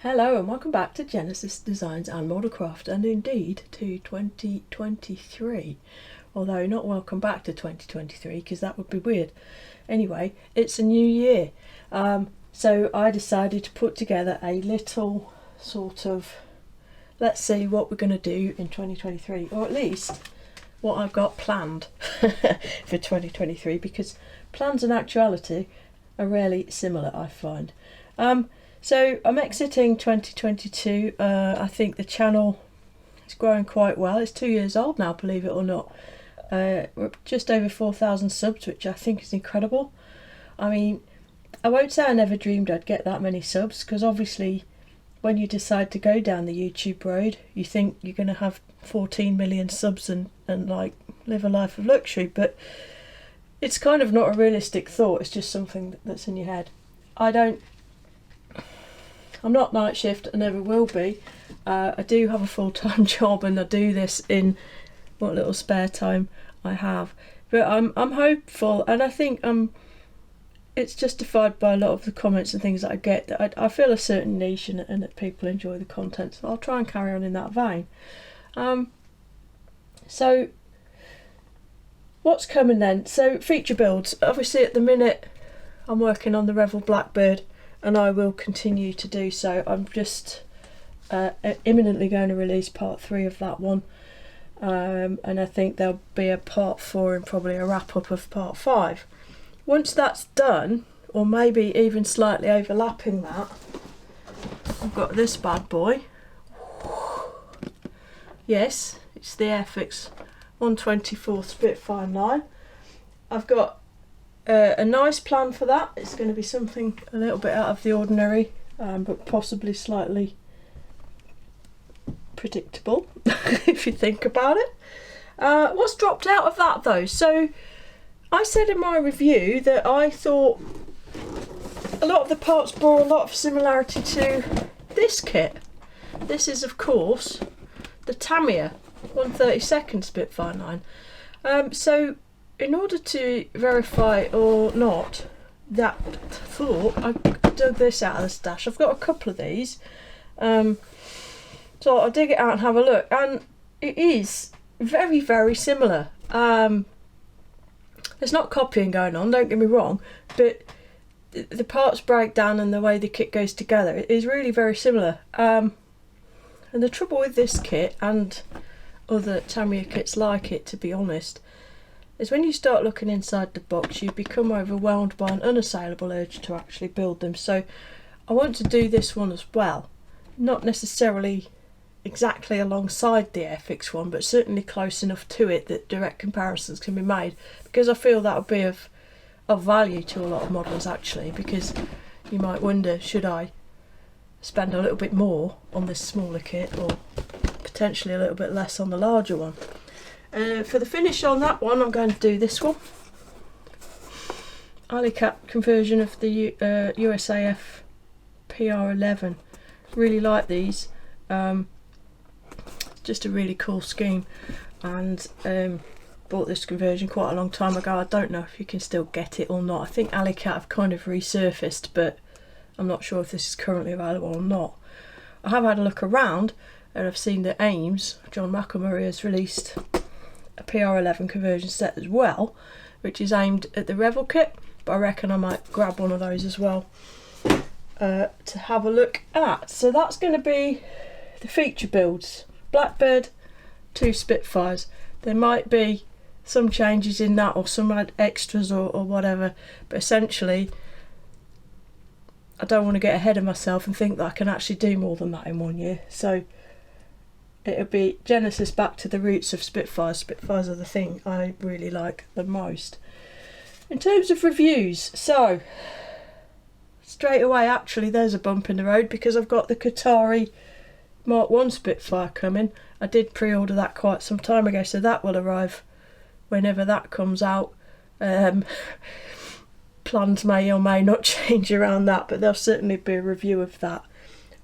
Hello and welcome back to Jenesis Designs and Modelcraft, and indeed to 2023. Although not welcome back to 2023 because that would be weird. Anyway, it's a new year. So I decided to put together a little sort of, let's see what we're going to do in 2023, or at least what I've got planned for 2023, because plans and actuality are rarely similar, I find. So I'm exiting 2022. I think the channel is growing quite well. It's 2 years old now, believe it or not. We're just over 4,000 subs, which I think is incredible. I mean, I won't say I never dreamed I'd get that many subs, because obviously when you decide to go down the YouTube road, you think you're going to have 14 million subs and like live a life of luxury, but it's kind of not a realistic thought. It's just something that's in your head. I'm not night shift, I never will be. I do have a full-time job and I do this in what little spare time I have. But I'm hopeful, and I think it's justified by a lot of the comments and things that I get, that I feel a certain niche and that people enjoy the content. So I'll try and carry on in that vein. So what's coming then? So feature builds. Obviously at the minute I'm working on the Revel Blackbird, and I will continue to do so. I'm just imminently going to release part 3 of that one, and I think there'll be a part 4 and probably a wrap up of part 5. Once that's done, or maybe even slightly overlapping that, I've got this bad boy. Yes, it's the FX 124 Spitfire 9. I've got a nice plan for that. It's going to be something a little bit out of the ordinary, but possibly slightly predictable if you think about it. What's dropped out of that though? So I said in my review that I thought a lot of the parts bore a lot of similarity to this kit. This is of course the Tamiya 132nd Spitfire 9. So in order to verify or not that thought, I dug this out of the stash. I've got a couple of these, so I'll dig it out and have a look, and it is very, very similar. There's not copying going on, don't get me wrong, but the parts breakdown and the way the kit goes together is really very similar. And the trouble with this kit and other Tamiya kits like it, to be honest, is when you start looking inside the box, you become overwhelmed by an unassailable urge to actually build them. So I want to do this one as well, not necessarily exactly alongside the FX one, but certainly close enough to it that direct comparisons can be made, because I feel that would be of value to a lot of models actually, because you might wonder, should I spend a little bit more on this smaller kit or potentially a little bit less on the larger one. For the finish on that one, I'm going to do this one. Alicat conversion of the USAF PR11. Really like these. Just a really cool scheme, and bought this conversion quite a long time ago. I don't know if you can still get it or not. I think Alicat have kind of resurfaced, but I'm not sure if this is currently available or not. I have had a look around and I've seen that Ames, John McElmurray, has released a PR11 conversion set as well, which is aimed at the Revel kit, but I reckon I might grab one of those as well to have a look at. So that's going to be the feature builds. Blackbird, 2 Spitfires. There might be some changes in that or some extras or whatever, but essentially I don't want to get ahead of myself and think that I can actually do more than that in 1 year. So it'll be Genesis back to the roots of Spitfires. Spitfires are the thing I really like the most. In terms of reviews, so straight away actually there's a bump in the road, because I've got the Qatari Mark 1 Spitfire coming. I did pre-order that quite some time ago, so that will arrive whenever that comes out. Plans may or may not change around that, but there'll certainly be a review of that.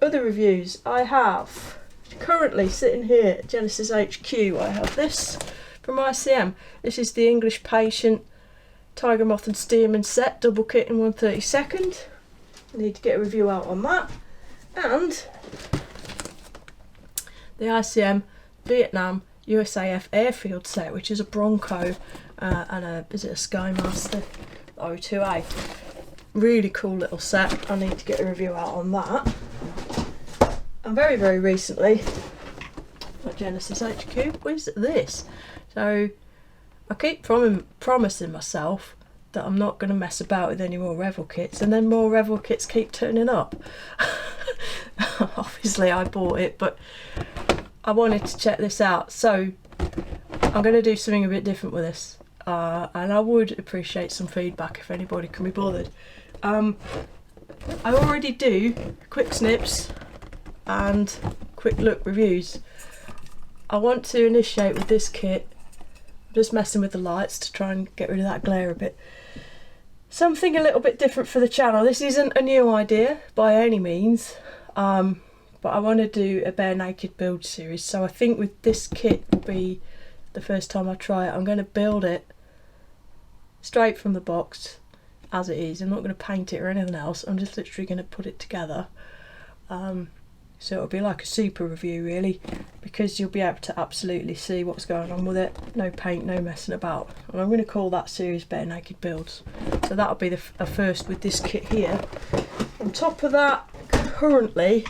Other reviews I have currently sitting here at Genesis HQ, I have this from ICM. This is the English Patient Tiger Moth and Stearman set, double kit in 132nd. I need to get a review out on that. And the ICM Vietnam USAF airfield set, which is a Bronco and is it a Skymaster 02A. Really cool little set. I need to get a review out on that. And very recently, at Jenesis HQ, what is this? So I keep promising myself that I'm not going to mess about with any more Revel kits, and then more Revel kits keep turning up. Obviously I bought it, but I wanted to check this out, so I'm going to do something a bit different with this, and I would appreciate some feedback if anybody can be bothered. I already do quick snips and quick look reviews. I want to initiate with this kit, just messing with the lights to try and get rid of that glare a bit. Something a little bit different for the channel. This isn't a new idea by any means, but I want to do a bare naked build series, so I think with this kit will be the first time I try it. I'm going to build it straight from the box as it is. I'm not going to paint it or anything else. I'm just literally going to put it together. So it'll be like a super review really, because you'll be able to absolutely see what's going on with it. No paint, no messing about. And I'm going to call that series Bare Naked Builds. So that'll be a first with this kit here. On top of that, currently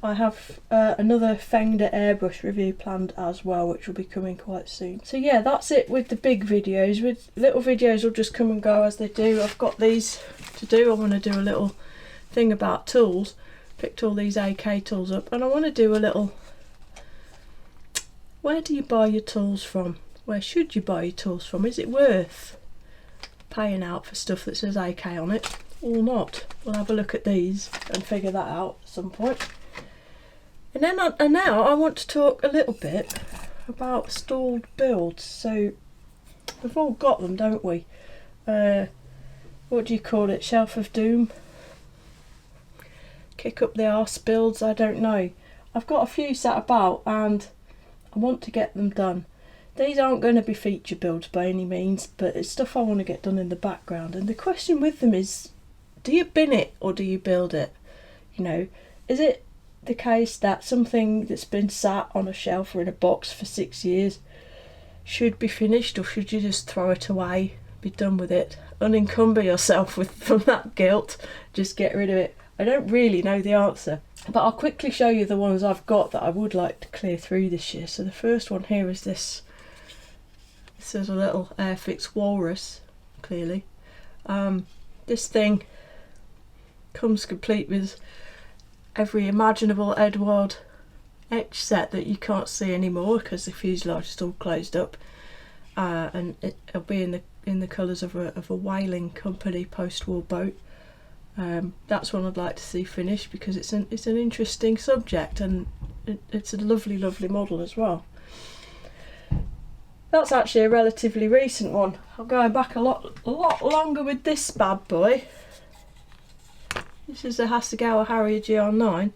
I have another Fender airbrush review planned as well, which will be coming quite soon. So yeah, that's it with the big videos. With little videos will just come and go as they do. I've got these to do. I want to do a little thing about tools. Picked all these AK tools up, and I want to do a little, where do you buy your tools from? Where should you buy your tools from? Is it worth paying out for stuff that says AK on it or not? We'll have a look at these and figure that out at some point. And then and now I want to talk a little bit about stalled builds. So we've all got them, don't we? What do you call it? Shelf of Doom? Kick up the arse builds, I don't know. I've got a few sat about and I want to get them done. These aren't going to be feature builds by any means, but it's stuff I want to get done in the background. And the question with them is, do you bin it or do you build it? You know, is it the case that something that's been sat on a shelf or in a box for 6 years should be finished, or should you just throw it away, be done with it, unencumber yourself from that guilt, just get rid of it? I don't really know the answer, but I'll quickly show you the ones I've got that I would like to clear through this year. So the first one here is this. This is a little Airfix Walrus, clearly. This thing comes complete with every imaginable Edward etch set that you can't see anymore because the fuselage is all closed up, and it'll be in the colours of a whaling company post-war boat. That's one I'd like to see finished because it's an interesting subject, and it's a lovely model as well. That's actually a relatively recent one. I'm going back a lot longer with this bad boy. This is a Hasegawa Harrier GR9,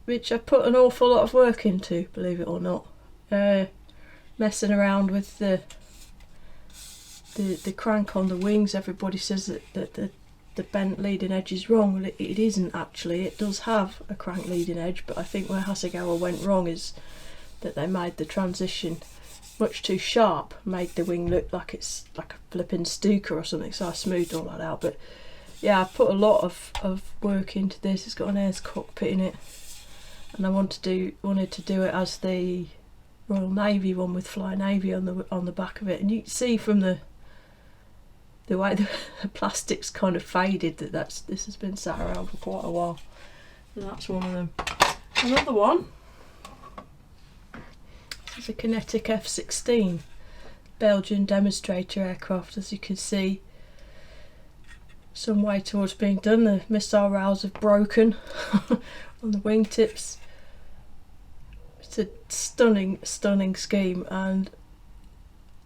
which I put an awful lot of work into, believe it or not. Messing around with the crank on the wings. Everybody says that the bent leading edge is wrong. Well, it isn't actually. It does have a crank leading edge, but I think where Hasegawa went wrong is that they made the transition much too sharp, made the wing look like it's like a flipping Stuka or something, so I smoothed all that out. But yeah, I put a lot of work into this. It's got an Ayres cockpit in it, and I wanted to do it as the Royal Navy one with Fly Navy on the back of it, and you can see from the way the plastic's kind of faded that this has been sat around for quite a while. So that's one of them. Another one is a Kinetic F-16 Belgian demonstrator aircraft. As you can see, some way towards being done. The missile rails have broken on the wingtips. It's a stunning scheme, and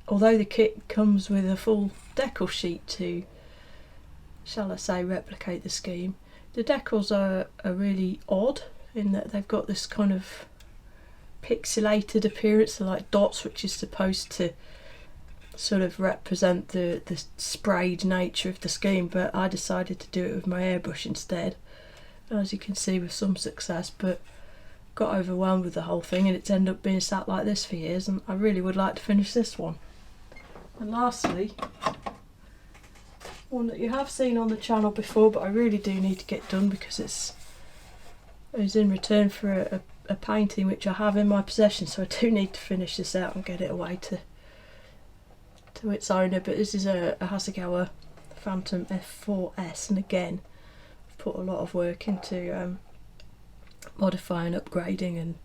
although the kit comes with a full decal sheet to, shall I say, replicate the scheme, the decals are really odd in that they've got this kind of pixelated appearance. They're like dots, which is supposed to sort of represent the sprayed nature of the scheme, but I decided to do it with my airbrush instead, as you can see, with some success, but got overwhelmed with the whole thing and it's ended up being sat like this for years, and I really would like to finish this one. And lastly, one that you have seen on the channel before, but I really do need to get done because it's in return for a painting which I have in my possession, so I do need to finish this out and get it away to its owner. But this is a Hasegawa Phantom F4S, and again I've put a lot of work into modifying, upgrading and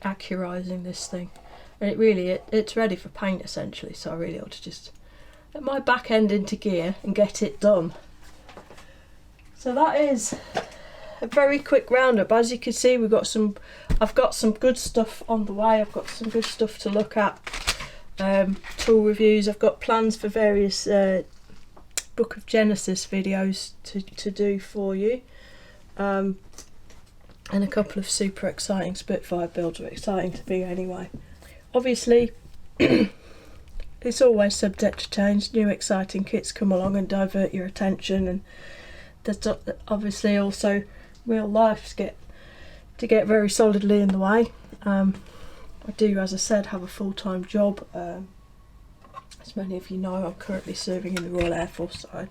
accurizing this thing, and it's ready for paint essentially, so I really ought to just get my back end into gear and get it done. So that is a very quick roundup. As you can see, I've got some good stuff on the way. I've got some good stuff to look at, tool reviews. I've got plans for various Book of Genesis videos to do for you, and a couple of super exciting Spitfire builds are exciting to me anyway. Obviously it's always subject to change. New exciting kits come along and divert your attention, and there's obviously also real life to get very solidly in the way. I do, as I said, have a full-time job. As many of you know, I'm currently serving in the Royal Air Force, so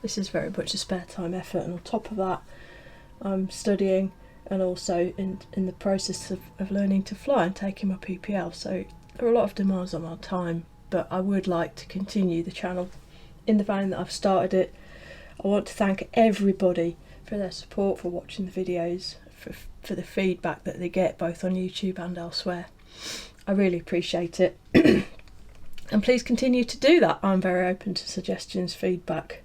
this is very much a spare time effort, and on top of that I'm studying and also in the process of learning to fly and taking my PPL, so there are a lot of demands on my time, but I would like to continue the channel in the vein that I've started it. I want to thank everybody for their support, for watching the videos, for the feedback that they get both on YouTube and elsewhere. I really appreciate it. And please continue to do that. I'm very open to suggestions, feedback,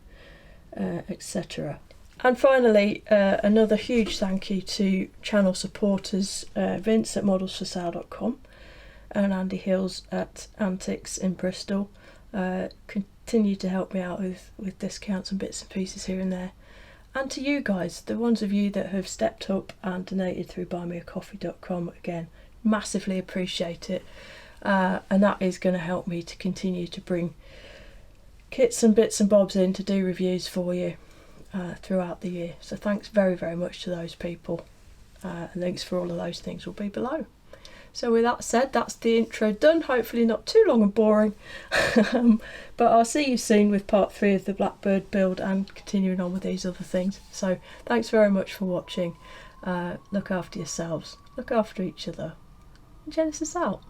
etc. And finally, another huge thank you to channel supporters, Vince at modelsforsale.com and Andy Hills at Antics in Bristol. Continue to help me out with discounts and bits and pieces here and there. And to you guys, the ones of you that have stepped up and donated through buymeacoffee.com, again, massively appreciate it. And that is going to help me to continue to bring kits and bits and bobs in to do reviews for you throughout the year. So thanks very, very much to those people. Links for all of those things will be below. So with that said, that's the intro done. Hopefully not too long and boring. But I'll see you soon with part 3 of the Blackbird build and continuing on with these other things. So thanks very much for watching. Look after yourselves. Look after each other. Genesis out.